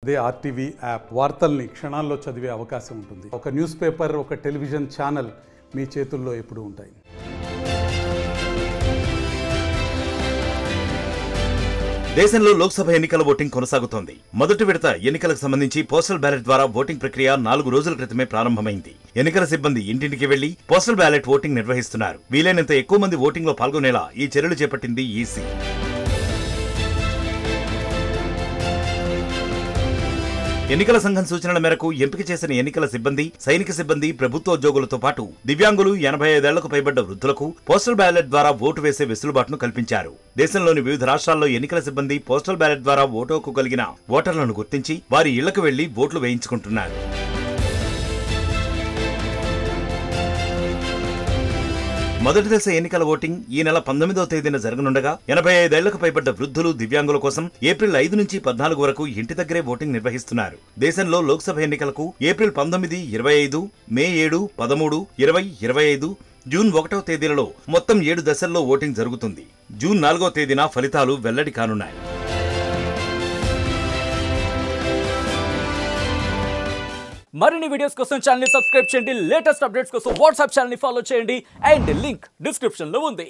అదే RTV app వార్తల్ని క్షణాల్లో చదివే అవకాశం ఉంటుంది. ఒక న్యూస్ పేపర్, ఒక టెలివిజన్ ఛానల్ మీ చేతుల్లో ఎప్పుడూ ఉంటాయి. దేశంలో లోక్సభ ఎన్నికల ఓటింగ్ కొనసాగుతోంది. మొదటి విడత ఎన్నికలకు సంబంధించి పోస్టల్ బ్యాలెట్ ద్వారా ఓటింగ్ ప్రక్రియ 4 రోజుల క్రితమే ప్రారంభమైంది. ఎన్నికల సిబ్బంది ఇంటింటికి వెళ్లి పోస్టల్ బ్యాలెట్ ఓటింగ్ నిర్వహిస్తున్నారు. వీలైనంత ఎక్కువ మంది ఓటింగ్ లో పాల్గొనేలా ఈ చర్యలు చేపట్టింది ఈసీ. ఎన్నికల సంఘం సూచనల మేరకు ఎంపిక చేసిన ఎన్నికల సిబ్బంది, సైనిక సిబ్బంది, ప్రభుత్వోద్యోగులతో పాటు దివ్యాంగులు, 85 ఏళ్లకు పైబడ్డ వృద్ధులకు పోస్టల్ బ్యాలెట్ ద్వారా ఓటు వేసే వెసులుబాటును కల్పించారు. దేశంలోని వివిధ రాష్ట్రాల్లో ఎన్నికల సిబ్బంది పోస్టల్ బ్యాలెట్ ద్వారా ఓటు హక్కు కలిగిన ఓటర్లను గుర్తించి వారి ఇళ్లకు వెళ్లి ఓట్లు వేయించుకుంటున్నారు. మొదటి దశ ఎన్నికల ఓటింగ్ ఈ నెల 19వ తేదీన జరగనుండగా 85 ఏళ్లకు పైబడ్డ వృద్ధులు, దివ్యాంగుల కోసం ఏప్రిల్ 5 నుంచి 14 వరకు ఇంటి దగ్గరే ఓటింగ్ నిర్వహిస్తున్నారు. దేశంలో లోక్సభ ఎన్నికలకు ఏప్రిల్ 19, 25, మే 7, 13, 20, 25, జూన్ 1వ తేదీలలో మొత్తం 7 దశల్లో ఓటింగ్ జరుగుతుంది. జూన్ 4వ తేదీన ఫలితాలు వెల్లడి కానున్నాయి. మరిన్ని వీడియోస్ కోసం ఛానల్ ని సబ్స్క్రైబ్ చేయండి. లేటెస్ట్ అప్డేట్స్ కోసం వాట్సాప్ ఛానల్ ని ఫాలో చేయండి. అండ్ లింక్ డిస్క్రిప్షన్ లో ఉంది.